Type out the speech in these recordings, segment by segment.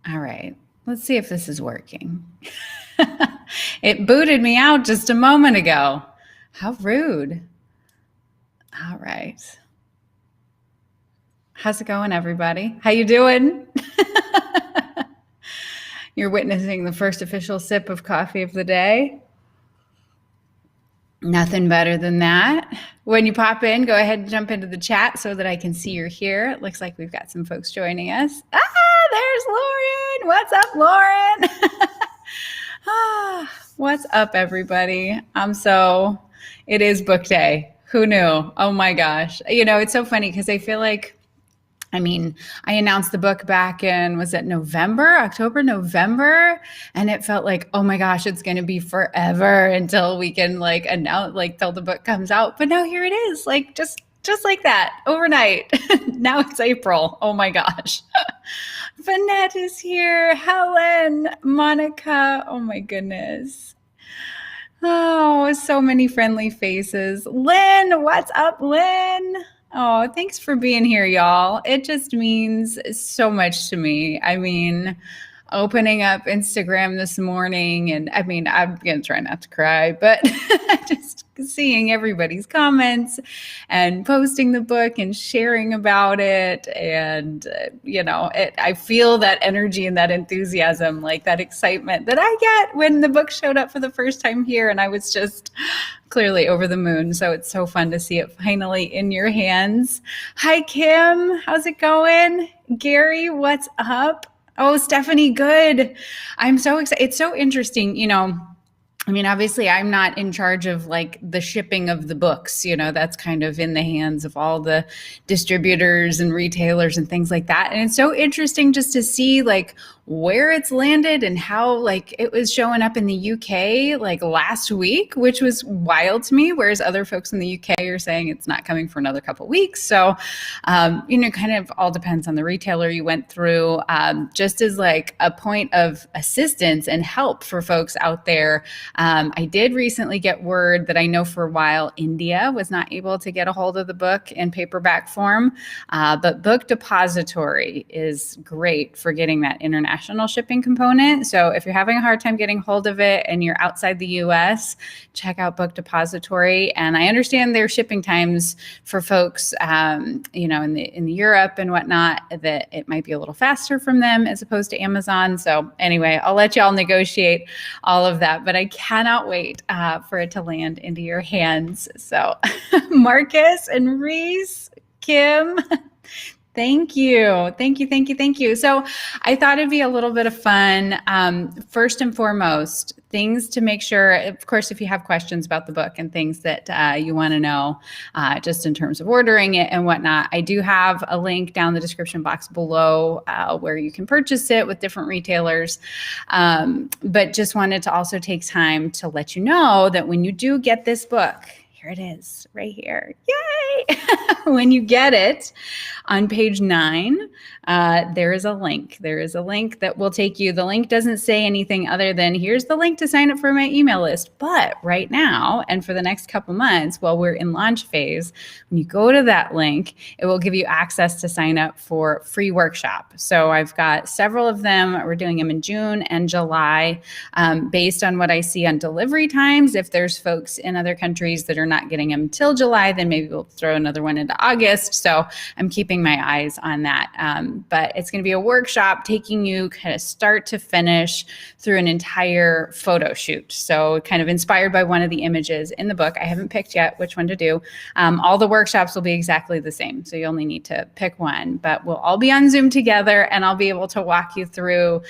All right. Let's see if this is working. It booted me out just a moment ago. How rude. All right. How's it going, everybody? How you doing? You're witnessing the first official sip of coffee of the day. Nothing better than that. When you pop in, go ahead and jump into the chat so that I can see you're here. It looks like we've got some folks joining us. There's Lauren. What's up, Lauren? What's up, everybody? It is book day. Who knew? Oh my gosh. It's so funny because I feel like, I announced the book back in, was it October, November? And it felt like, oh my gosh, it's going to be forever until we can announce, till the book comes out. But no, here it is, just like that, overnight. Now it's April. Oh my gosh. Vanette is here. Helen, Monica. Oh my goodness. Oh, so many friendly faces. Lynn, what's up, Lynn? Oh, thanks for being here, y'all. It just means so much to me. Opening up Instagram this morning, and I'm going to try not to cry, but just seeing everybody's comments and posting the book and sharing about it. And, I feel that energy and that enthusiasm, that excitement that I get when the book showed up for the first time here. And I was just clearly over the moon. So it's so fun to see it finally in your hands. Hi, Kim. How's it going? Gary, what's up? Oh, Stephanie, good. I'm so excited. It's so interesting, obviously I'm not in charge of the shipping of the books, that's kind of in the hands of all the distributors and retailers and things like that. And it's so interesting just to see where it's landed and how it was showing up in the UK last week, which was wild to me, whereas other folks in the UK are saying it's not coming for another couple of weeks. So, kind of all depends on the retailer you went through, just as a point of assistance and help for folks out there. I did recently get word that I know for a while India was not able to get a hold of the book in paperback form, but Book Depository is great for getting that international shipping component. So if you're having a hard time getting hold of it and you're outside the US, check out Book Depository. And I understand their shipping times for folks, in the Europe and whatnot, that it might be a little faster from them as opposed to Amazon. So anyway, I'll let y'all negotiate all of that, but I cannot wait for it to land into your hands. So Marcus and Reese, Kim, thank you. So I thought it'd be a little bit of fun. First and foremost, things to make sure, of course, if you have questions about the book and things that you want to know, just in terms of ordering it and whatnot, I do have a link down the description box below where you can purchase it with different retailers. But just wanted to also take time to let you know that when you do get this book, here it is right here. Yay! When you get it on page 9, there is a link. There is a link that will take you. The link doesn't say anything other than here's the link to sign up for my email list. But right now, and for the next couple months while we're in launch phase, when you go to that link, it will give you access to sign up for free workshop. So I've got several of them. We're doing them in June and July, based on what I see on delivery times. If there's folks in other countries that are not getting them till July, then maybe we'll throw another one into August. So I'm keeping my eyes on that. But it's going to be a workshop taking you kind of start to finish through an entire photo shoot. So kind of inspired by one of the images in the book. I haven't picked yet which one to do. All the workshops will be exactly the same. So you only need to pick one, but we'll all be on Zoom together and I'll be able to walk you through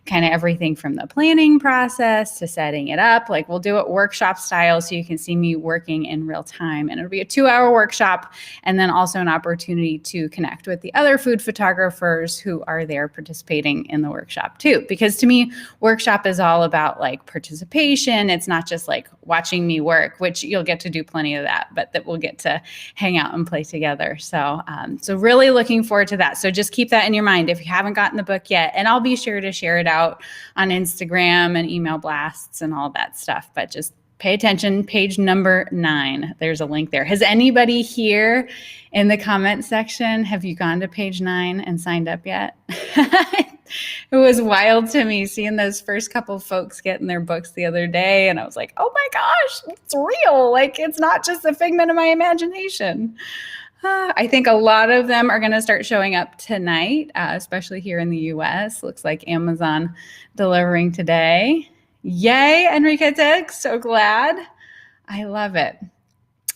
kind of everything from the planning process to setting it up. We'll do it workshop style so you can see me working in real time. And it'll be a 2-hour workshop and then also an opportunity to connect with the other food photographers who are there participating in the workshop too. Because to me, workshop is all about participation. It's not just watching me work, which you'll get to do plenty of that, but that we'll get to hang out and play together. So, so really looking forward to that. So just keep that in your mind if you haven't gotten the book yet, and I'll be sure to share it out on Instagram and email blasts and all that stuff. But just pay attention, page number 9. There's a link there. Has anybody here in the comment section, have you gone to page 9 and signed up yet? It was wild to me seeing those first couple folks getting their books the other day. And I was like, oh my gosh, it's real. Like, it's not just a figment of my imagination. I think a lot of them are going to start showing up tonight, especially here in the US. Looks like Amazon delivering today. Yay, Enriqueta. So glad. I love it.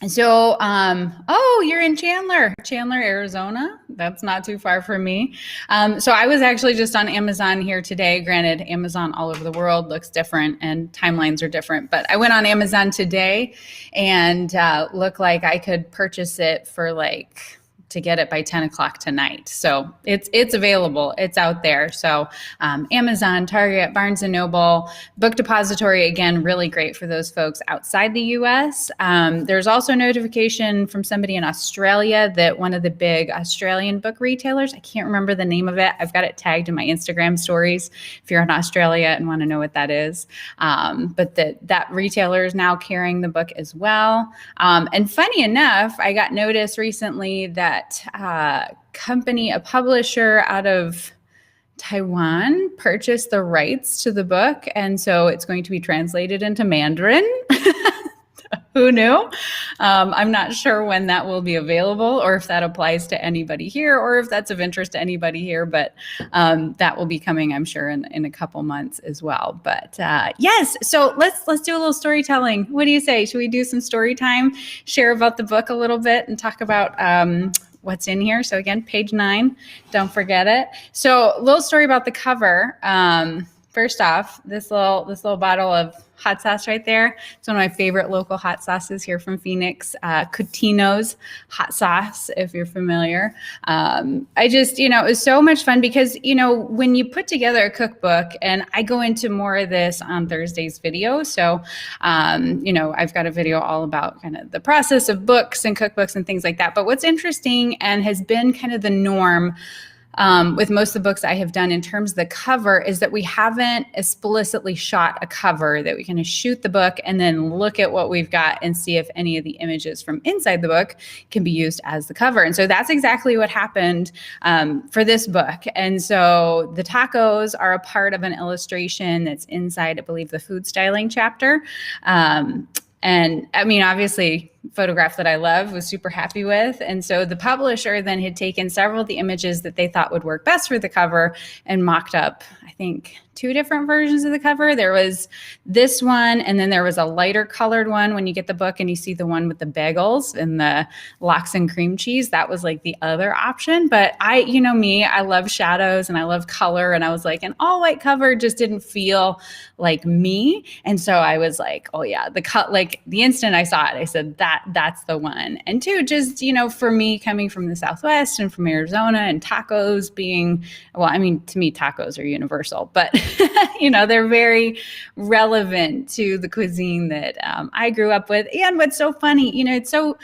So, oh, you're in Chandler, Arizona. That's not too far from me. So I was actually just on Amazon here today. Granted, Amazon all over the world looks different and timelines are different, but I went on Amazon today and looked like I could purchase it for like to get it by 10 o'clock tonight. So it's available. It's out there. So Amazon, Target, Barnes & Noble, Book Depository, again, really great for those folks outside the US. There's also notification from somebody in Australia that one of the big Australian book retailers, I can't remember the name of it. I've got it tagged in my Instagram stories if you're in Australia and want to know what that is. But that retailer is now carrying the book as well. And funny enough, I got notice recently that company, a publisher out of Taiwan, purchased the rights to the book. And so it's going to be translated into Mandarin. Who knew? I'm not sure when that will be available or if that applies to anybody here or if that's of interest to anybody here, but that will be coming, I'm sure, in a couple months as well. But yes, so let's do a little storytelling. What do you say? Should we do some story time, share about the book a little bit and talk about what's in here? So again, page 9, don't forget it. So a little story about the cover. First off, this little bottle of hot sauce right there. It's one of my favorite local hot sauces here from Phoenix, Cotino's hot sauce, if you're familiar. I just, it was so much fun because, when you put together a cookbook, and I go into more of this on Thursday's video. So, I've got a video all about kind of the process of books and cookbooks and things like that. But what's interesting and has been kind of the norm with most of the books I have done in terms of the cover is that we haven't explicitly shot a cover, that we kind of shoot the book and then look at what we've got and see if any of the images from inside the book can be used as the cover. And so that's exactly what happened for this book. And so the tacos are a part of an illustration that's inside, I believe, the food styling chapter. And I mean, obviously, photograph that I love, was super happy with. And so the publisher then had taken several of the images that they thought would work best for the cover and mocked up, I think, 2 different versions of the cover. There was this one, and then there was a lighter colored one when you get the book and you see the one with the bagels and the lox and cream cheese. That was like the other option. But I love shadows and I love color. And I was like, an all white cover just didn't feel like me. And so I was like, oh yeah, the instant I saw it, I said, that's the one. And 2, just, for me coming from the Southwest and from Arizona and tacos being, well, I mean, to me, tacos are universal, but they're very relevant to the cuisine that I grew up with. And what's so funny, it's so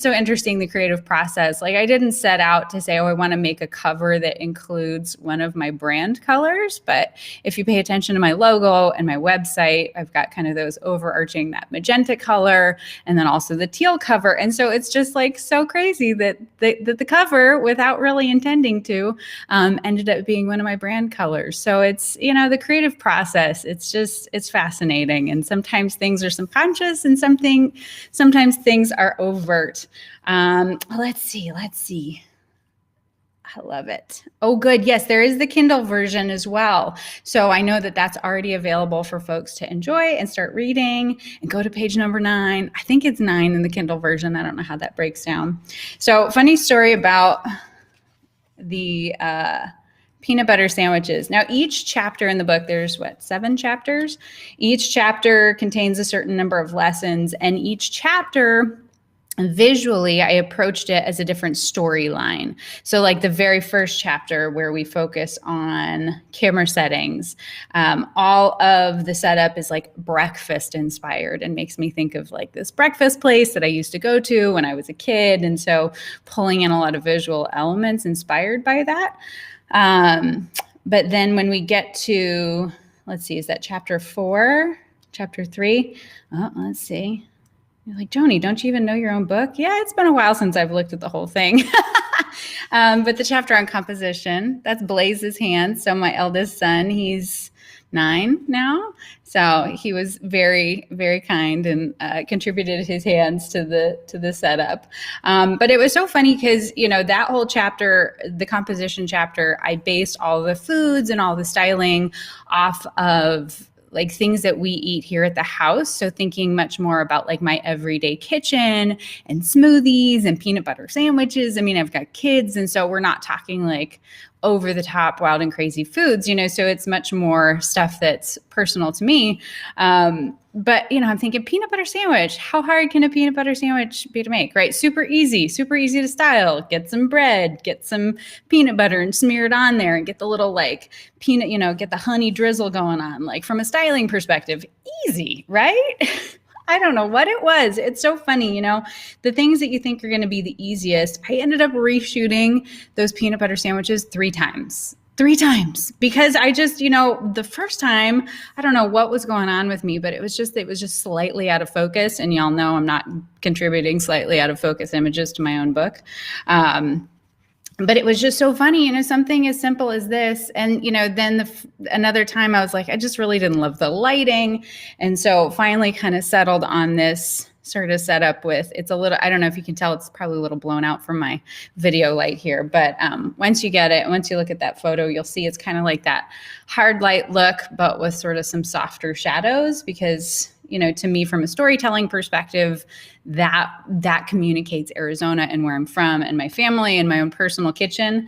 interesting, the creative process. Like, I didn't set out to say, I want to make a cover that includes one of my brand colors. But if you pay attention to my logo and my website, I've got kind of those overarching, that magenta color, and then also the teal cover. And so it's just like so crazy that the cover, without really intending to, ended up being one of my brand colors. So it's, the creative process, it's fascinating. And sometimes things are subconscious and sometimes things are overt. Let's see. I love it. Oh, good. Yes, there is the Kindle version as well. So I know that that's already available for folks to enjoy and start reading, and go to page number 9. I think it's 9 in the Kindle version. I don't know how that breaks down. So funny story about the peanut butter sandwiches. Now, each chapter in the book, there's 7 chapters. Each chapter contains a certain number of lessons, and each chapter, visually, I approached it as a different storyline. So like the very first chapter where we focus on camera settings, all of the setup is like breakfast inspired and makes me think of like this breakfast place that I used to go to when I was a kid. And so pulling in a lot of visual elements inspired by that. But then when we get to, let's see, is that chapter 4, chapter 3? Oh, let's see. You're like, Joni, don't you even know your own book? Yeah, it's been a while since I've looked at the whole thing. But the chapter on composition, that's Blaze's hand. So my eldest son, he's 9 now. So he was very, very kind and contributed his hands to the setup. But it was so funny because, you know, that whole chapter, the composition chapter, I based all the foods and all the styling off of like things that we eat here at the house. So thinking much more about like my everyday kitchen and smoothies and peanut butter sandwiches. I mean, I've got kids, and so we're not talking like over the top wild and crazy foods, you know, so it's much more stuff that's personal to me. But, you know, I'm thinking peanut butter sandwich, how hard can a peanut butter sandwich be to make, right? Super easy to style. Get some bread, get some peanut butter and smear it on there and get the little like peanut, you know, get the honey drizzle going on. Like from a styling perspective, easy, right? I don't know what it was. It's so funny, you know, the things that you think are going to be the easiest. I ended up reshooting those peanut butter sandwiches 3 times. 3 times because I just, you know, the first time, I don't know what was going on with me, but it was just slightly out of focus. And y'all know I'm not contributing slightly out of focus images to my own book. But it was just so funny, you know, something as simple as this. And, you know, then another time I was like, I just really didn't love the lighting. And so finally kind of settled on this sort of setup with, it's a little, I don't know if you can tell, it's probably a little blown out from my video light here. But once you get it, once you look at that photo, you'll see it's kind of like that hard light look, but with sort of some softer shadows because, you know, to me, from a storytelling perspective, that communicates Arizona and where I'm from and my family and my own personal kitchen.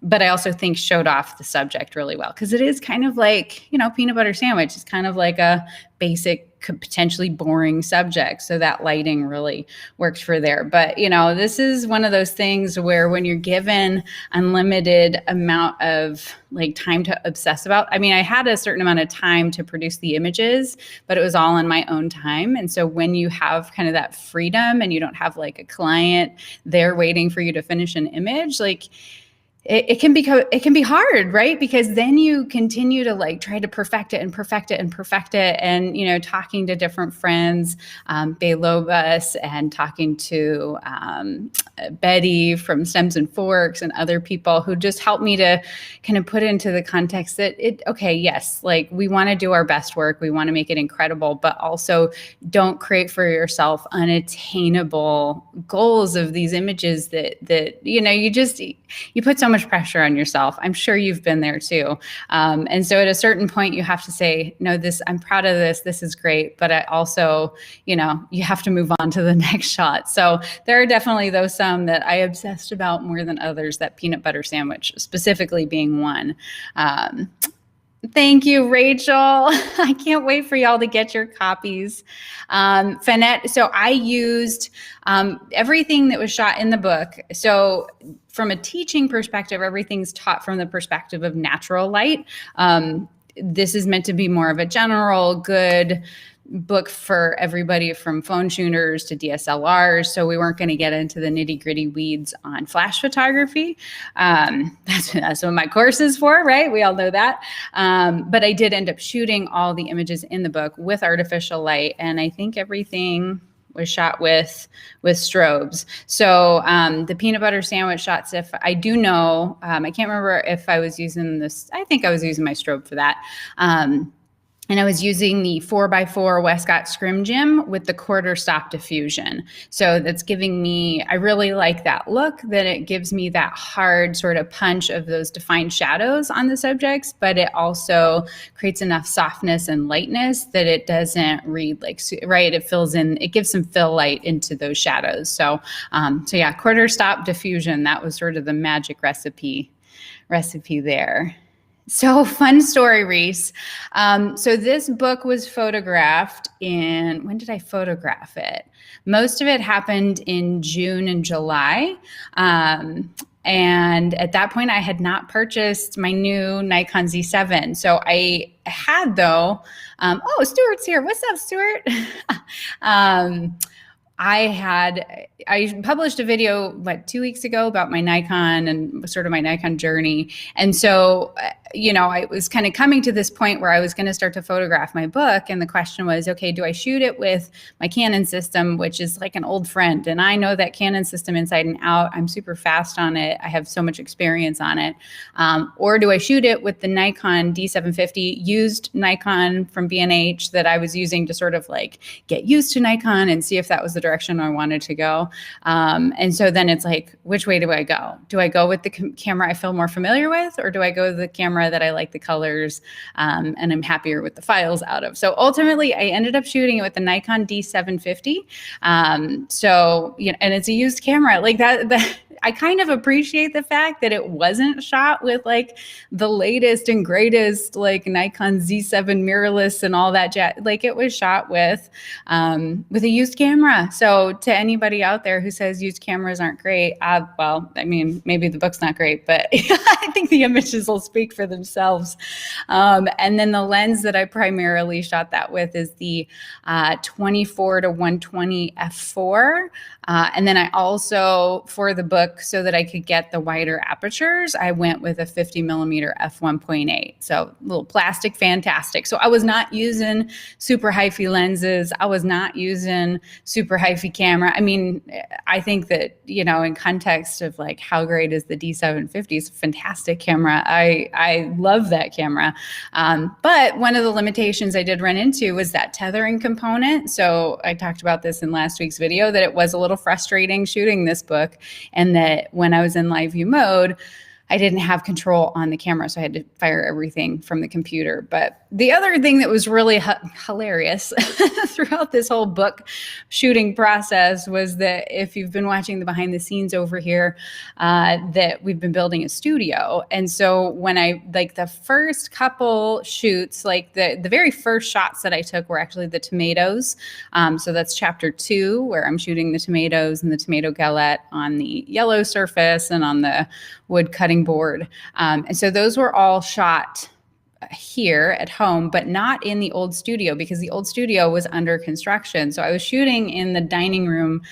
But I also think showed off the subject really well because it is kind of like, you know, peanut butter sandwich. It's kind of like a basic, potentially boring subject. So that lighting really worked for there. But, you know, this is one of those things where when you're given unlimited amount of like time to obsess about, I mean, I had a certain amount of time to produce the images, but it was all in my own time. And so when you have kind of that freedom and you don't have like a client there waiting for you to finish an image, like it can be hard, right? Because then you continue to like try to perfect it and perfect it and perfect it. And, you know, talking to different friends, Bay Lobus and talking to Betty from Stems and Forks and other people who just helped me to kind of put into the context that okay, yes, like we want to do our best work. We want to make it incredible, but also don't create for yourself unattainable goals of these images that, you know, you put so much pressure on yourself. I'm sure you've been there too. And so at a certain point you have to say, no, I'm proud of this. This is great. But I also, you know, you have to move on to the next shot. So there are definitely those some that I obsessed about more than others, that peanut butter sandwich specifically being one. Thank you, Rachel. I can't wait for y'all to get your copies. Fanette, so I used everything that was shot in the book. So from a teaching perspective, everything's taught from the perspective of natural light. This is meant to be more of a general good book for everybody from phone shooters to DSLRs. So we weren't going to get into the nitty gritty weeds on flash photography. That's what my course is for, right? We all know that. But I did end up shooting all the images in the book with artificial light. And I think everything was shot with strobes. So the peanut butter sandwich shots, if I do know, I can't remember if I was using this, I think I was using my strobe for that. And I was using the 4x4 Westcott Scrim Gym with the quarter stop diffusion. So that's giving me, I really like that look, that it gives me that hard sort of punch of those defined shadows on the subjects, but it also creates enough softness and lightness that it doesn't read like, right? It fills in, it gives some fill light into those shadows. So yeah, quarter stop diffusion, that was sort of the magic recipe there. So fun story, Reese. So this book was photographed when did I photograph it? Most of it happened in June and July. And at that point I had not purchased my new Nikon Z7. So I had though, oh, Stuart's here. What's up, Stuart? I published a video, 2 weeks ago about my Nikon and sort of my Nikon journey. And so I was kind of coming to this point where I was going to start to photograph my book. And the question was, okay, do I shoot it with my Canon system, which is like an old friend? And I know that Canon system inside and out. I'm super fast on it. I have so much experience on it. Or do I shoot it with the Nikon D750, used Nikon from B&H that I was using to sort of like get used to Nikon and see if that was the direction I wanted to go. And so then it's like, which way do I go? Do I go with the camera I feel more familiar with, or do I go with the camera that I like the colors and I'm happier with the files out of? So ultimately, I ended up shooting it with the Nikon D750. So, and it's a used camera like that. I kind of appreciate the fact that it wasn't shot with like the latest and greatest like Nikon Z7 mirrorless and all that jazz. Like it was shot with a used camera. So to anybody out there who says used cameras aren't great, well, I mean, maybe the book's not great, but I think the images will speak for themselves. And then the lens that I primarily shot that with is the 24 to 120 f4. And then I also, for the book, so that I could get the wider apertures, I went with a 50 millimeter f1.8. So a little plastic, fantastic. So I was not using super hyphy lenses. I was not using super hyphy camera. I mean, I think that, in context of like how great is the D750, it's a fantastic camera. I love that camera. But one of the limitations I did run into was that tethering component. So I talked about this in last week's video, that it was a little frustrating shooting this book, and that when I was in live view mode, I didn't have control on the camera, so I had to fire everything from the computer. But the other thing that was really hilarious throughout this whole book shooting process was that if you've been watching the behind the scenes over here, that we've been building a studio. And so when I, like the first couple shoots, like the very first shots that I took were actually the tomatoes. So that's chapter 2, where I'm shooting the tomatoes and the tomato galette on the yellow surface and on the wood cutting board. And so those were all shot here at home, but not in the old studio, because the old studio was under construction. So I was shooting in the dining room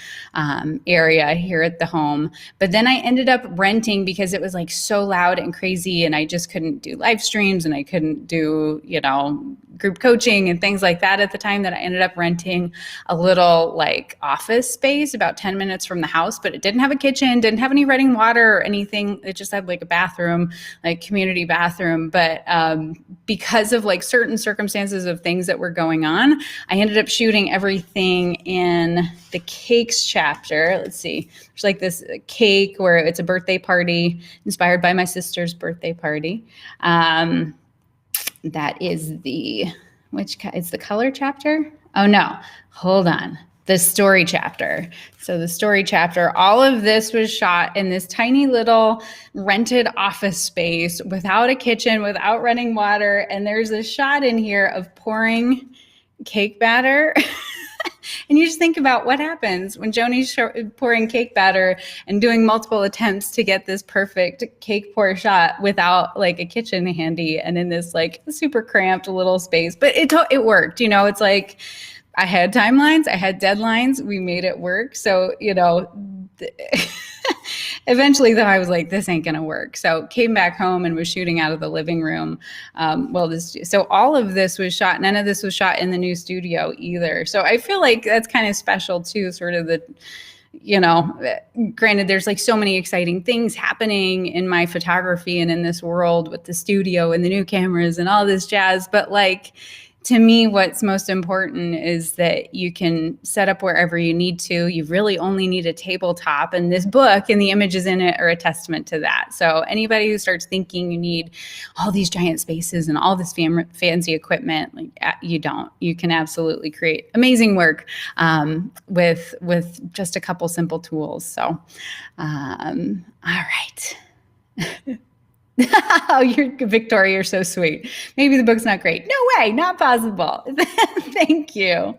area here at the home, but then I ended up renting because it was like so loud and crazy, and I just couldn't do live streams, and I couldn't do, group coaching and things like that at the time, that I ended up renting a little like office space about 10 minutes from the house, but it didn't have a kitchen, didn't have any running water or anything. It just had like a bathroom, like community bathroom. But because of like certain circumstances of things that were going on, I ended up shooting everything in the cakes chapter. Let's see, there's like this cake where it's a birthday party inspired by my sister's birthday party. That is it's the color chapter? Oh no, hold on. The story chapter. So the story chapter, all of this was shot in this tiny little rented office space without a kitchen, without running water. And there's a shot in here of pouring cake batter. And you just think about what happens when Joni's pouring cake batter and doing multiple attempts to get this perfect cake pour shot without like a kitchen handy and in this like super cramped little space. But it worked. It's like I had timelines, I had deadlines, we made it work. So, eventually though, I was like, this ain't gonna work. So came back home and was shooting out of the living room. So all of this was shot, none of this was shot in the new studio either. So I feel like that's kind of special too, sort of the, granted, there's like so many exciting things happening in my photography and in this world with the studio and the new cameras and all this jazz. But like, to me, what's most important is that you can set up wherever you need to. You really only need a tabletop, and this book and the images in it are a testament to that. So anybody who starts thinking you need all these giant spaces and all this fancy equipment, like you don't. You can absolutely create amazing work with just a couple simple tools. So, all right. Oh, Victoria, you're so sweet. Maybe the book's not great. No way, not possible. Thank you.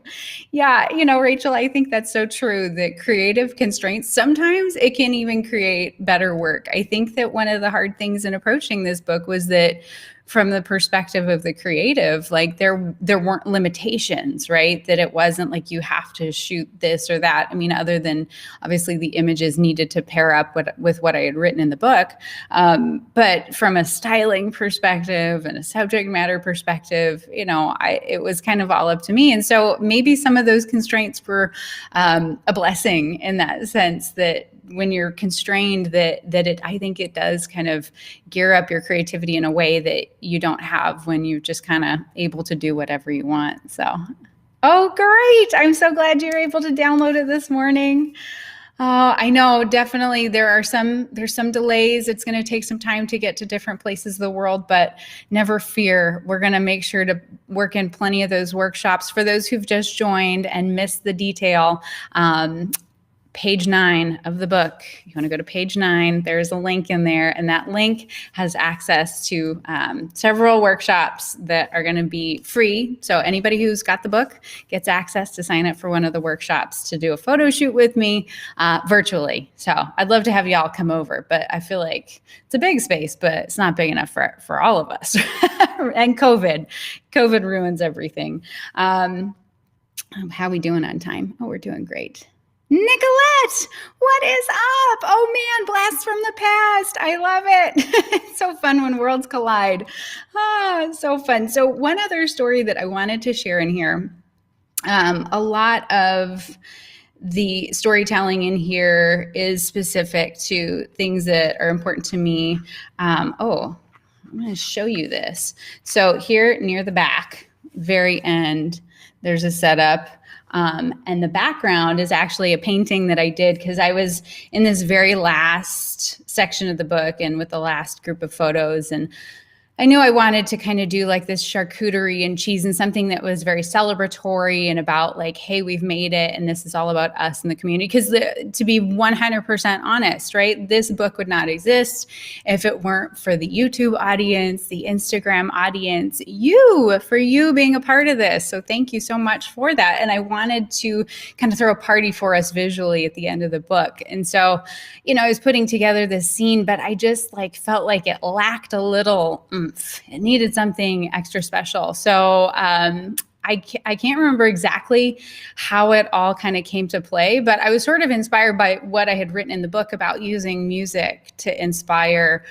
Yeah, Rachel, I think that's so true, that creative constraints, sometimes it can even create better work. I think that one of the hard things in approaching this book was that from the perspective of the creative, like there weren't limitations, right? That it wasn't like you have to shoot this or that. I mean, other than obviously the images needed to pair up with what I had written in the book. But from a styling perspective and a subject matter perspective, it was kind of all up to me. And so maybe some of those constraints were a blessing in that sense, that when you're constrained, I think it does kind of gear up your creativity in a way that you don't have when you're just kind of able to do whatever you want. So, oh, great. I'm so glad you're able to download it this morning. I know, definitely there's some delays. It's going to take some time to get to different places of the world, but never fear. We're going to make sure to work in plenty of those workshops. For those who've just joined and missed the detail, page 9 of the book. You want to go to page 9. There's a link in there, and that link has access to several workshops that are going to be free. So anybody who's got the book gets access to sign up for one of the workshops to do a photo shoot with me virtually. So I'd love to have y'all come over, but I feel like it's a big space, but it's not big enough for all of us. And COVID ruins everything. How are we doing on time? Oh, we're doing great. Nicolette, what is up? Oh man, blast from the past. I love it. It's so fun when worlds collide. It's so fun. So one other story that I wanted to share in here, a lot of the storytelling in here is specific to things that are important to me. I'm going to show you this. So here near the back, very end, there's a setup. And the background is actually a painting that I did because I was in this very last section of the book and with the last group of photos, and I knew I wanted to kind of do like this charcuterie and cheese and something that was very celebratory and about like, hey, we've made it and this is all about us and the community. Because to be 100% honest, right, this book would not exist if it weren't for the YouTube audience, the Instagram audience, for you being a part of this. So thank you so much for that. And I wanted to kind of throw a party for us visually at the end of the book. And so, I was putting together this scene, but I just felt like it lacked a little it needed something extra special. So I can't remember exactly how it all kind of came to play, but I was sort of inspired by what I had written in the book about using music to inspire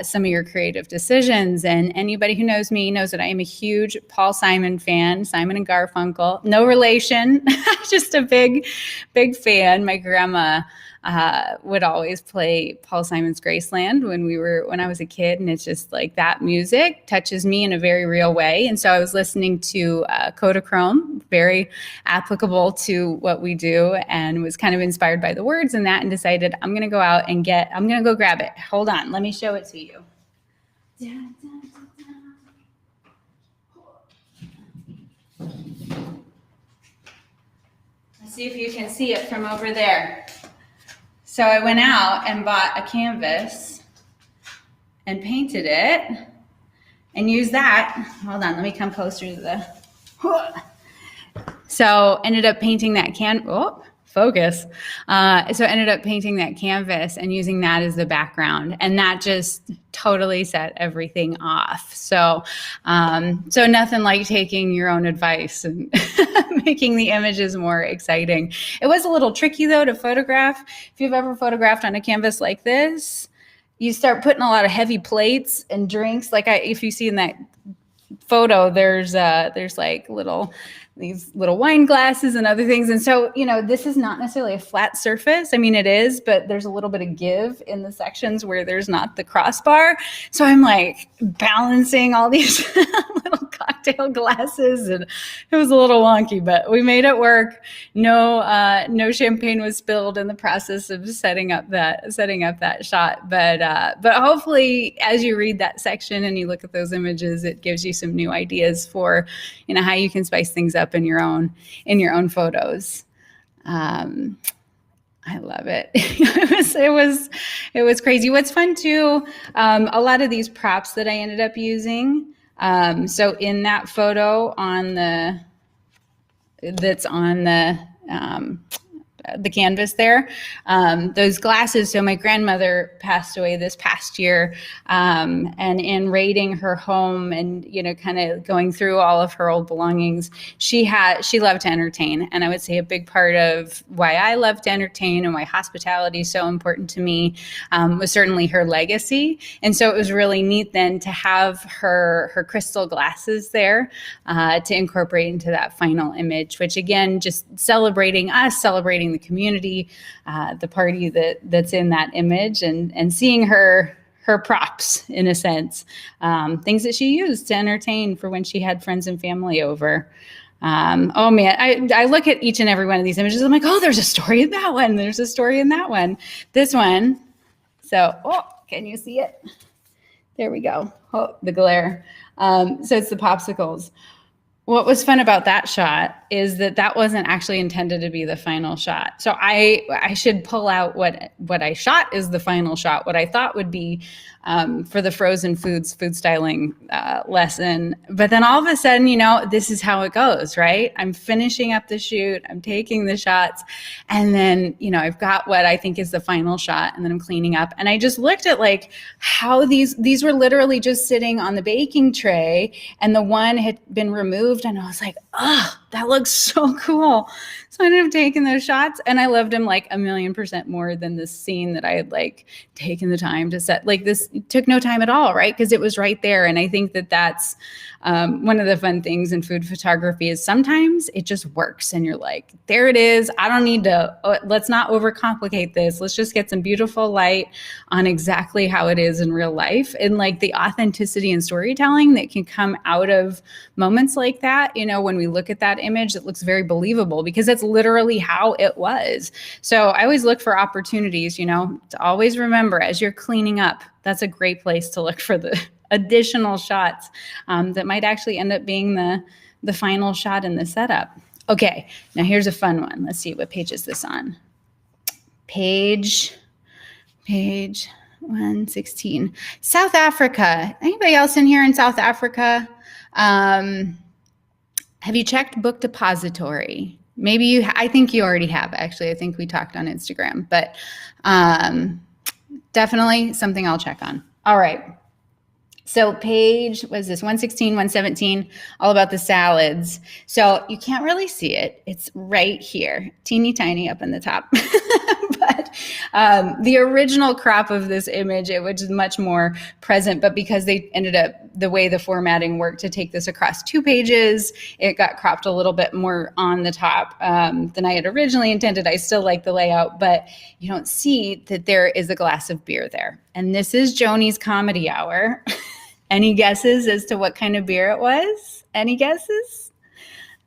some of your creative decisions. And anybody who knows me knows that I am a huge Paul Simon fan, Simon and Garfunkel. No relation, just a big, big fan. My grandma would always play Paul Simon's Graceland when I was a kid. And it's just like that music touches me in a very real way. And so I was listening to Kodachrome, very applicable to what we do, and was kind of inspired by the words in that and decided I'm going to go out and I'm going to go grab it. Hold on. Let me show it to you. Let's see if you can see it from over there. So I went out and bought a canvas and painted it and used that. Hold on, let me come closer to the. So ended up painting that focus. So ended up painting that canvas and using that as the background, and that just totally set everything off. So, so nothing like taking your own advice and making the images more exciting. It was a little tricky though to photograph. If you've ever photographed on a canvas like this, you start putting a lot of heavy plates and drinks. If you see in that photo, there's like these little wine glasses and other things. And so, this is not necessarily a flat surface. I mean, it is, but there's a little bit of give in the sections where there's not the crossbar. So I'm like balancing all these little cocktail glasses, and it was a little wonky, but we made it work. No champagne was spilled in the process of setting up that shot. But hopefully as you read that section and you look at those images, it gives you some new ideas for, how you can spice things up in your own photos. I love it. It was crazy. What's fun too, a lot of these props that I ended up using. So in that photo the canvas there. Those glasses. So my grandmother passed away this past year, and in raiding her home and kind of going through all of her old belongings, she loved to entertain, and I would say a big part of why I love to entertain and why hospitality is so important to me was certainly her legacy. And so it was really neat then to have her crystal glasses there to incorporate into that final image, which again, just celebrating us, celebrating the community, the party that's in that image, and seeing her props, in a sense, things that she used to entertain for when she had friends and family over. Oh man, I look at each and every one of these images. I'm like, oh, there's a story in that one. There's a story in that one. This one. So, can you see it? There we go. Oh, the glare. So it's the popsicles. What was fun about that shot is that wasn't actually intended to be the final shot. So I should pull out what I shot is the final shot, what I thought would be for the frozen foods, food styling lesson. But then all of a sudden, this is how it goes, right? I'm finishing up the shoot, I'm taking the shots, and then, I've got what I think is the final shot, and then I'm cleaning up. And I just looked at like how these were literally just sitting on the baking tray, and the one had been removed, and I was like, oh, that looks so cool. So I ended up taking those shots, and I loved them like 1,000,000% more than this scene that I had like taken the time to set. Like this took no time at all, right? Because it was right there. And I think that's one of the fun things in food photography is sometimes it just works, and you're like, there it is. I don't need to, let's not overcomplicate this. Let's just get some beautiful light on exactly how it is in real life, and like the authenticity and storytelling that can come out of moments like that. When we look at that image, it looks very believable because it's literally how it was. So I always look for opportunities, to always remember as you're cleaning up, that's a great place to look for the additional shots that might actually end up being the final shot in the setup. Okay, now here's a fun one. Let's see, what page is this on? Page 116. South Africa. Anybody else in here in South Africa? Have you checked Book Depository? Maybe I think you already have, actually. I think we talked on Instagram, but definitely something I'll check on. All right. So page, what is this, 116, 117, all about the salads. So you can't really see it. It's right here, teeny tiny up in the top. But the original crop of this image, it was much more present, but because they ended up, the way the formatting worked to take this across 2 pages, it got cropped a little bit more on the top than I had originally intended. I still like the layout, but you don't see that there is a glass of beer there. And this is Joni's Comedy Hour. Any guesses as to what kind of beer it was? Any guesses?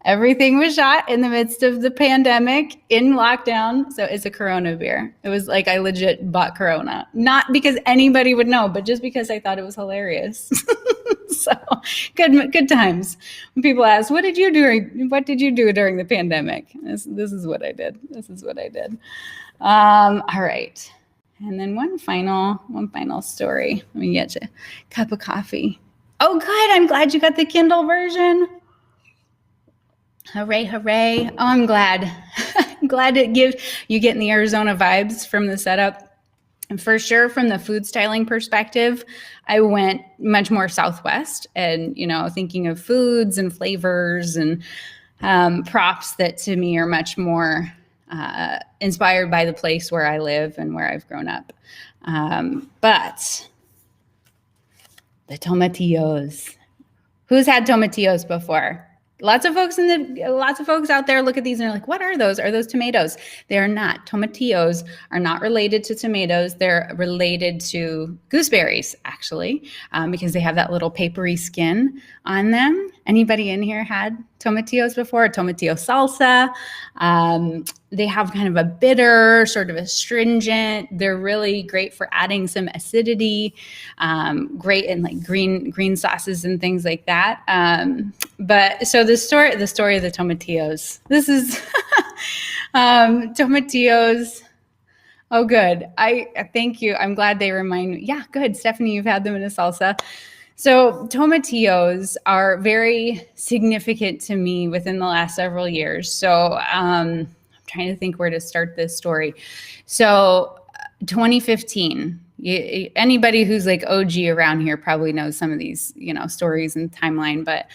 Everything was shot in the midst of the pandemic, in lockdown. So it's a Corona beer. It was like I legit bought Corona. Not because anybody would know, but just because I thought it was hilarious. So good times. When people ask, what did you do during the pandemic? This is what I did. All right. And then one final story. Let me get you a cup of coffee. Oh, good. I'm glad you got the Kindle version. Hooray, hooray. Oh, I'm glad. I'm glad it gives you getting the Arizona vibes from the setup. And for sure, from the food styling perspective, I went much more Southwest and, thinking of foods and flavors and props that to me are much more inspired by the place where I live and where I've grown up. But the tomatillos. Who's had tomatillos before? Lots of folks out there look at these and are like, what are those? Are those tomatoes? They're not. Tomatillos are not related to tomatoes. They're related to gooseberries, actually, because they have that little papery skin on them. Anybody in here had tomatillos before? Tomatillo salsa. They have kind of a bitter, sort of astringent. They're really great for adding some acidity. Great in like green sauces and things like that. But so the story of the tomatillos. This is tomatillos. Oh, good. I thank you. I'm glad they remind me. Yeah, good. Stephanie, you've had them in a salsa. So tomatillos are very significant to me within the last several years. So trying to think where to start this story. So 2015, anybody who's like OG around here probably knows some of these, stories and timeline, but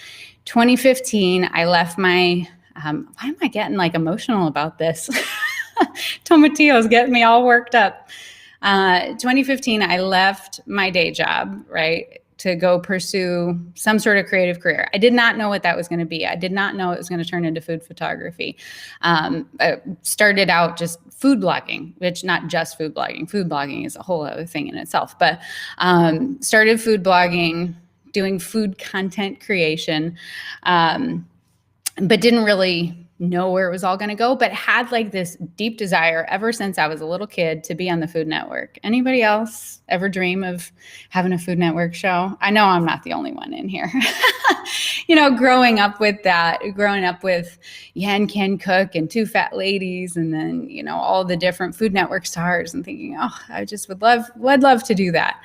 2015, I left my, why am I getting like emotional about this? Tomatillo's getting me all worked up. 2015, I left my day job, right, to go pursue some sort of creative career. I did not know what that was going to be. I did not know it was going to turn into food photography. I started out just food blogging, which not just food blogging. Food blogging is a whole other thing in itself, but started food blogging, doing food content creation, but didn't really know where it was all going to go, but had like this deep desire ever since I was a little kid to be on the Food Network. Anybody else ever dream of having a Food Network show? I know I'm not the only one in here. Growing up with Yan Can Cook and Two Fat Ladies, and then, all the different Food Network stars, and thinking, oh, I just would love to do that.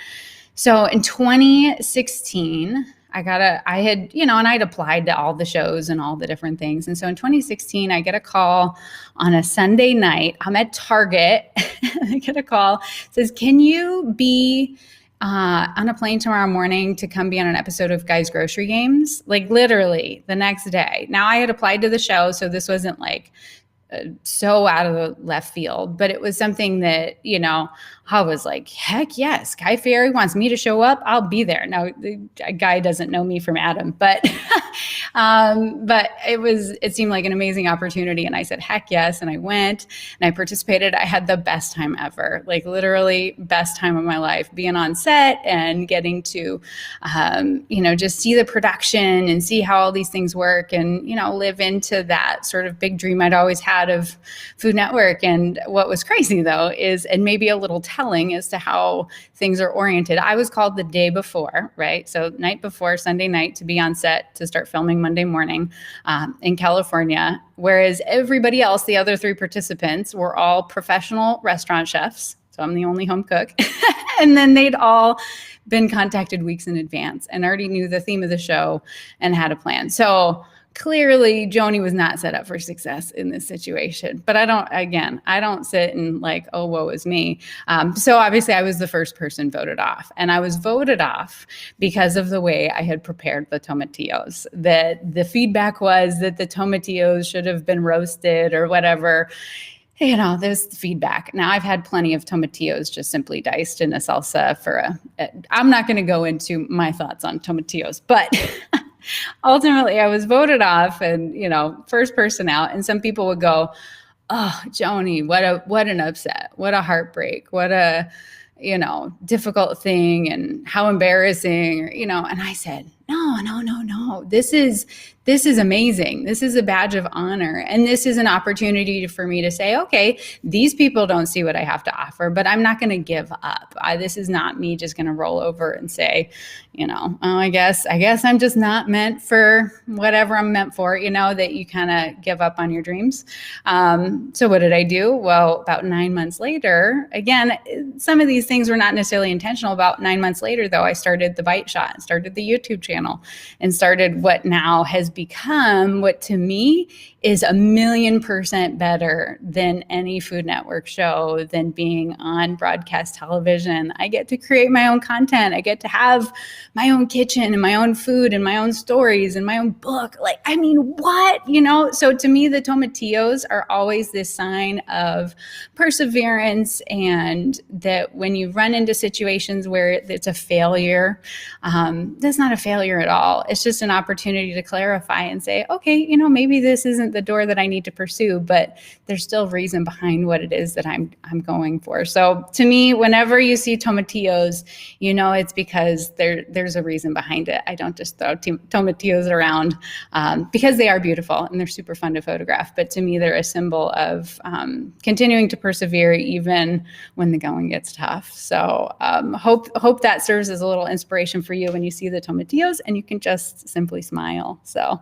So in 2016, I'd applied to all the shows and all the different things. And so in 2016, I get a call on a Sunday night. I'm at Target. I get a call. It says, can you be on a plane tomorrow morning to come be on an episode of Guys Grocery Games? Like literally the next day. Now I had applied to the show, so this wasn't like so out of the left field, but it was something that, I was like, heck yes, Guy Fieri wants me to show up. I'll be there. Now the guy doesn't know me from Adam, but it seemed like an amazing opportunity. And I said, heck yes. And I went and I participated. I had the best time ever, like literally best time of my life, being on set and getting to, just see the production and see how all these things work and, live into that sort of big dream I'd always had of Food Network. And what was crazy though is, and maybe a little telling as to how things are oriented, I was called the day before, right? So night before, Sunday night, to be on set to start filming Monday morning in California, whereas everybody else, the other 3 participants, were all professional restaurant chefs. So I'm the only home cook. And then they'd all been contacted weeks in advance and already knew the theme of the show and had a plan. So clearly Joni was not set up for success in this situation, but I don't sit and like, oh, woe is me. So obviously I was the first person voted off, and I was voted off because of the way I had prepared the tomatillos. That the feedback was that the tomatillos should have been roasted or whatever. There's the feedback. Now I've had plenty of tomatillos just simply diced in a salsa I'm not going to go into my thoughts on tomatillos, but ultimately I was voted off and, first person out. And some people would go, oh, Joni, what an upset, what a heartbreak, what a, difficult thing and how embarrassing, and I said, no. This is amazing. This is a badge of honor. And this is an opportunity for me to say, okay, these people don't see what I have to offer, but I'm not going to give up. This is not me just going to roll over and say, oh, I guess I'm just not meant for whatever I'm meant for, that you kind of give up on your dreams. So what did I do? Well, about 9 months later, again, some of these things were not necessarily intentional. About 9 months later, though, I started The Bite Shot, started the YouTube channel, and started what now has become what to me is 1,000,000% better than any Food Network show, than being on broadcast television. I get to create my own content. I get to have my own kitchen and my own food and my own stories and my own book. What? So to me, the tomatillos are always this sign of perseverance, and that when you run into situations where it's a failure, that's not a failure at all. It's just an opportunity to clarify and say, okay, maybe this isn't the door that I need to pursue, but there's still reason behind what it is that I'm going for. So to me, whenever you see tomatillos, it's because there's a reason behind it. I don't just throw tomatillos around because they are beautiful and they're super fun to photograph. But to me, they're a symbol of continuing to persevere even when the going gets tough. So hope that serves as a little inspiration for you when you see the tomatillos, and you can just simply smile. So.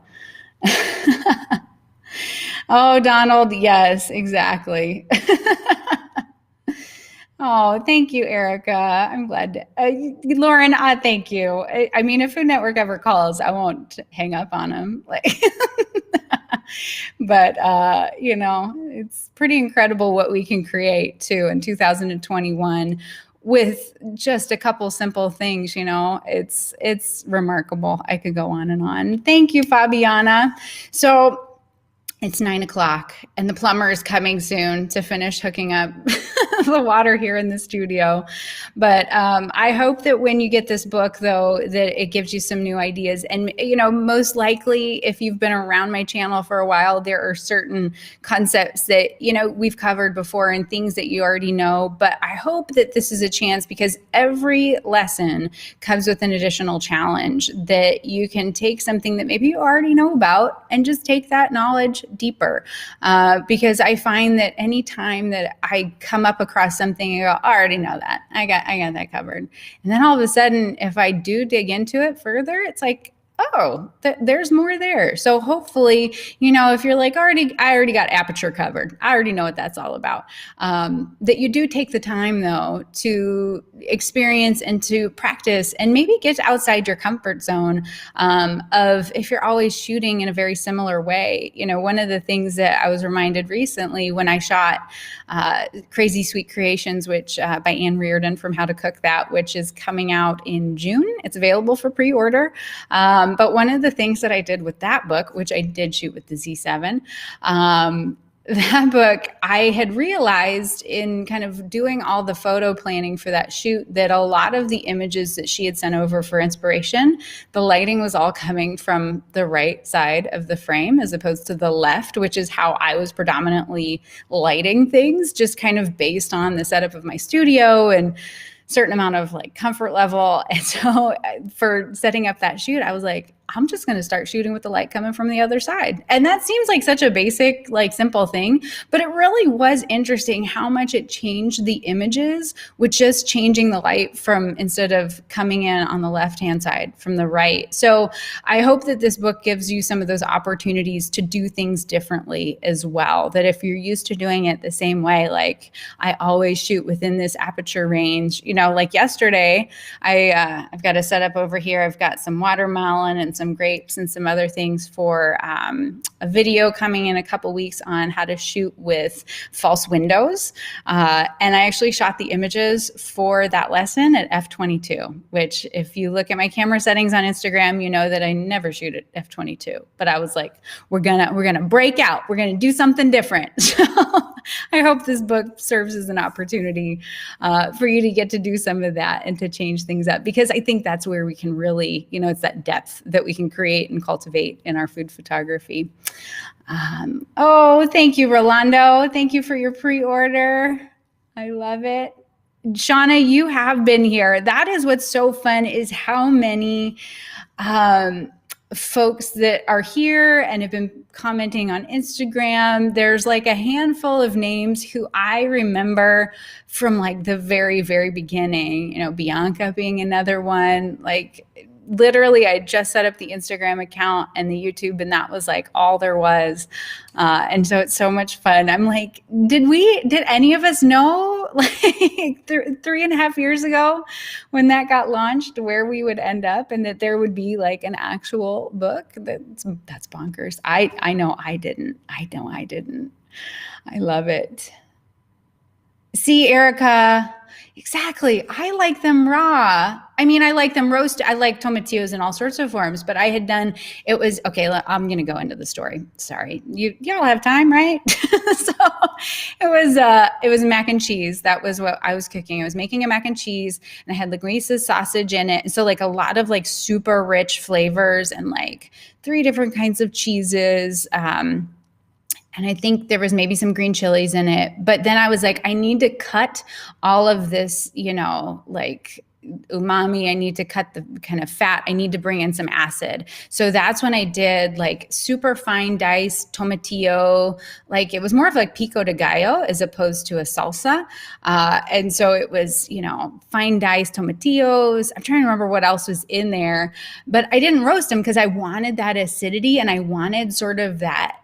Oh, Donald. Yes, exactly. Oh, thank you, Erica. I'm glad. Lauren, thank you. I mean, if Food Network ever calls, I won't hang up on them. But, it's pretty incredible what we can create too in 2021 with just a couple simple things. It's remarkable. I could go on and on. Thank you, Fabiana. So it's 9 o'clock and the plumber is coming soon to finish hooking up the water here in the studio. But I hope that when you get this book, though, that it gives you some new ideas. And, most likely, if you've been around my channel for a while, there are certain concepts that, we've covered before and things that you already know. But I hope that this is a chance, because every lesson comes with an additional challenge, that you can take something that maybe you already know about and just take that knowledge deeper. Because I find that anytime that I come up across something, I go, I already know that. I got that covered. And then all of a sudden, if I do dig into it further, it's like, oh, there's more there. So hopefully, if you're like, I already got aperture covered, I already know what that's all about, that you do take the time, though, to experience and to practice and maybe get outside your comfort zone of if you're always shooting in a very similar way. One of the things that I was reminded recently when I shot Crazy Sweet Creations, which by Anne Reardon from How to Cook That, which is coming out in June. It's available for pre-order. But one of the things that I did with that book, which I did shoot with the Z7, that book, I had realized in kind of doing all the photo planning for that shoot that a lot of the images that she had sent over for inspiration, the lighting was all coming from the right side of the frame as opposed to the left, which is how I was predominantly lighting things, just kind of based on the setup of my studio and certain amount of comfort level. And so for setting up that shoot, I was like, I'm just going to start shooting with the light coming from the other side. And that seems like such a basic, simple thing, but it really was interesting how much it changed the images with just changing the light from, instead of coming in on the left-hand side, from the right. So I hope that this book gives you some of those opportunities to do things differently as well. That if you're used to doing it the same way, like I always shoot within this aperture range, like yesterday, I've got a setup over here. I've got some watermelon and some grapes and some other things for a video coming in a couple weeks on how to shoot with false windows. And I actually shot the images for that lesson at f/22, which if you look at my camera settings on Instagram, you know that I never shoot at f/22. But I was like, we're gonna break out. We're gonna do something different. So I hope this book serves as an opportunity for you to get to do some of that and to change things up, because I think that's where we can really, it's that depth that we can create and cultivate in our food photography. Thank you, Rolando. Thank you for your pre-order. I love it. Shauna, you have been here. That is what's so fun, is how many folks that are here and have been commenting on Instagram. There's a handful of names who I remember from the very, very beginning, Bianca being another one. Literally, I just set up the Instagram account and the YouTube, and that was all there was. And so it's so much fun. I'm like, did any of us know 3.5 years ago when that got launched where we would end up and that there would be an actual book? That's bonkers. I know I didn't. I love it. See, Erica, exactly. I like them raw. I mean, I like them roasted. I like tomatillos in all sorts of forms, but I'm going to go into the story. Sorry. Y'all have time, right? So it was mac and cheese. That was what I was cooking. I was making a mac and cheese, and I had linguiça sausage in it. So a lot of super rich flavors and 3 different kinds of cheeses. And I think there was maybe some green chilies in it. But then I was like, I need to cut all of this, umami. I need to cut the kind of fat. I need to bring in some acid. So that's when I did super fine diced tomatillo. It was more of pico de gallo as opposed to a salsa. And so it was, fine diced tomatillos. I'm trying to remember what else was in there, but I didn't roast them because I wanted that acidity and I wanted sort of that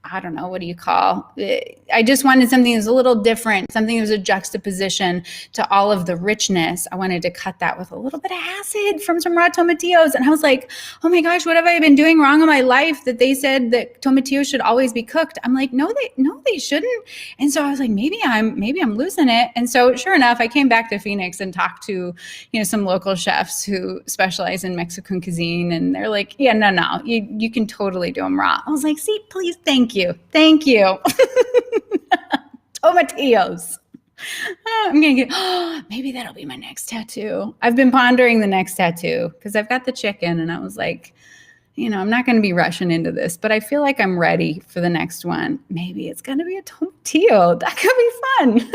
I don't know, what do you call it? I just wanted something that was a little different, something that was a juxtaposition to all of the richness. I wanted to cut that with a little bit of acid from some raw tomatillos. And I was like, oh my gosh, what have I been doing wrong in my life that they said that tomatillos should always be cooked? I'm like, no, they shouldn't. And so I was like, maybe I'm losing it. And so sure enough, I came back to Phoenix and talked to, some local chefs who specialize in Mexican cuisine. And they're like, yeah, no, you can totally do them raw. I was like, see, please, thank you. Tomatillos. I'm going to get, maybe that'll be my next tattoo. I've been pondering the next tattoo because I've got the chicken and I was like, I'm not going to be rushing into this, but I feel like I'm ready for the next one. Maybe it's going to be a tomatillo. That could be fun.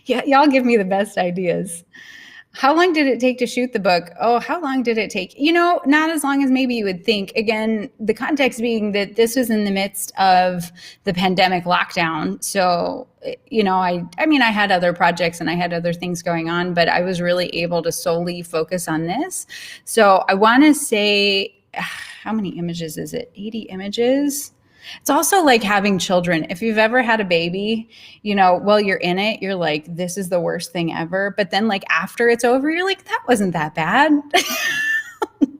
Yeah, y'all give me the best ideas. How long did it take to shoot the book? Oh, how long did it take? Not as long as maybe you would think. Again, the context being that this was in the midst of the pandemic lockdown. So, I had other projects and I had other things going on, but I was really able to solely focus on this. So I want to say, how many images is it? 80 images? It's also like having children. If you've ever had a baby, while you're in it, you're like, this is the worst thing ever. But then like after it's over, you're like, that wasn't that bad.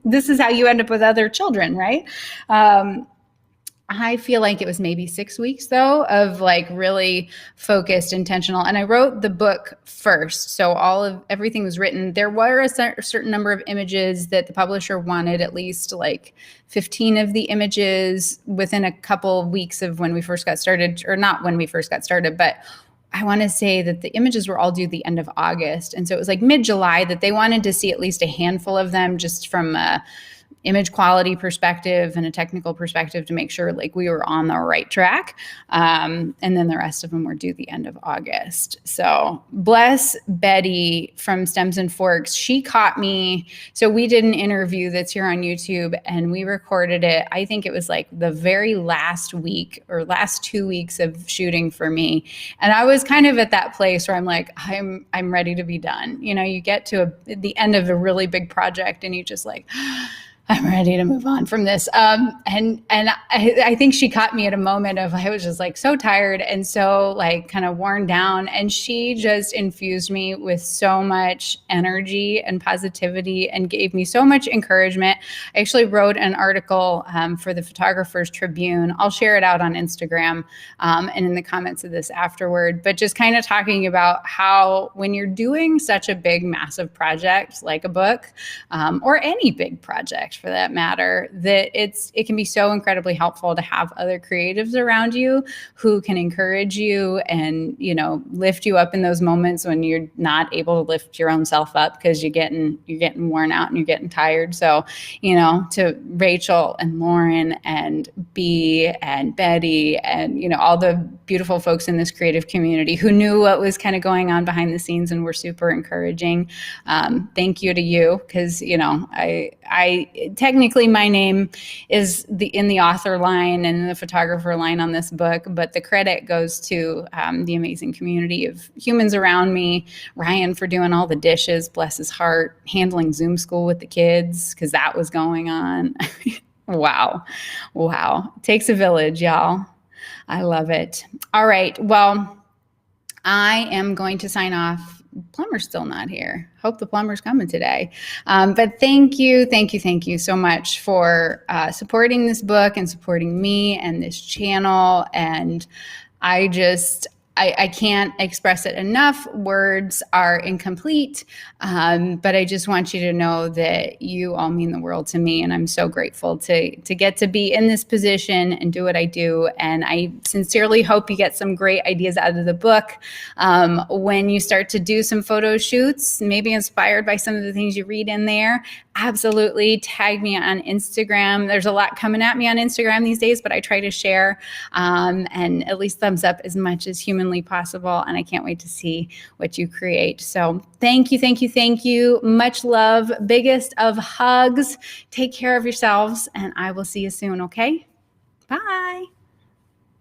This is how you end up with other children, right? I feel like it was maybe 6 weeks though of like really focused, intentional. And I wrote the book first. So everything was written. There were a certain number of images that the publisher wanted, at least like 15 of the images within a couple of weeks of when we first got started, or not when we first got started, but I want to say that the images were all due the end of August. And so it was like mid-July that they wanted to see at least a handful of them just from image quality perspective and a technical perspective to make sure like we were on the right track. And then the rest of them were due the end of August. So bless Betty from Stems and Forks. She caught me. So we did an interview that's here on YouTube and we recorded it. I think it was like the very last week or last 2 weeks of shooting for me. And I was kind of at that place where I'm like, I'm ready to be done. You get to the end of a really big project and you just like, I'm ready to move on from this. And I think she caught me at a moment of, I was just like so tired and so like kind of worn down. And she just infused me with so much energy and positivity and gave me so much encouragement. I actually wrote an article for the Photographer's Tribune. I'll share it out on Instagram and in the comments of this afterward, but just kind of talking about how when you're doing such a big, massive project like a book or any big project, for that matter, that it can be so incredibly helpful to have other creatives around you who can encourage you and, lift you up in those moments when you're not able to lift your own self up because you're getting worn out and you're getting tired. So, to Rachel and Lauren and Bea and Betty and, all the beautiful folks in this creative community who knew what was kind of going on behind the scenes and were super encouraging. Thank you to you because, I technically my name is in the author line and the photographer line on this book, but the credit goes to the amazing community of humans around me. Ryan for doing all the dishes, bless his heart, handling Zoom school with the kids because that was going on. Wow. Takes a village, y'all. I love it. All right. Well, I am going to sign off. Plumber's still not here. Hope the plumber's coming today. But thank you so much for supporting this book and supporting me and this channel. And I can't express it enough. Words are incomplete, but I just want you to know that you all mean the world to me, and I'm so grateful to get to be in this position and do what I do. And I sincerely hope you get some great ideas out of the book. When you start to do some photo shoots, maybe inspired by some of the things you read in there, absolutely tag me on Instagram. There's a lot coming at me on Instagram these days, but I try to share and at least thumbs up as much as humanly possible. And I can't wait to see what you create. So thank you. Much love. Biggest of hugs. Take care of yourselves and I will see you soon. Okay. Bye.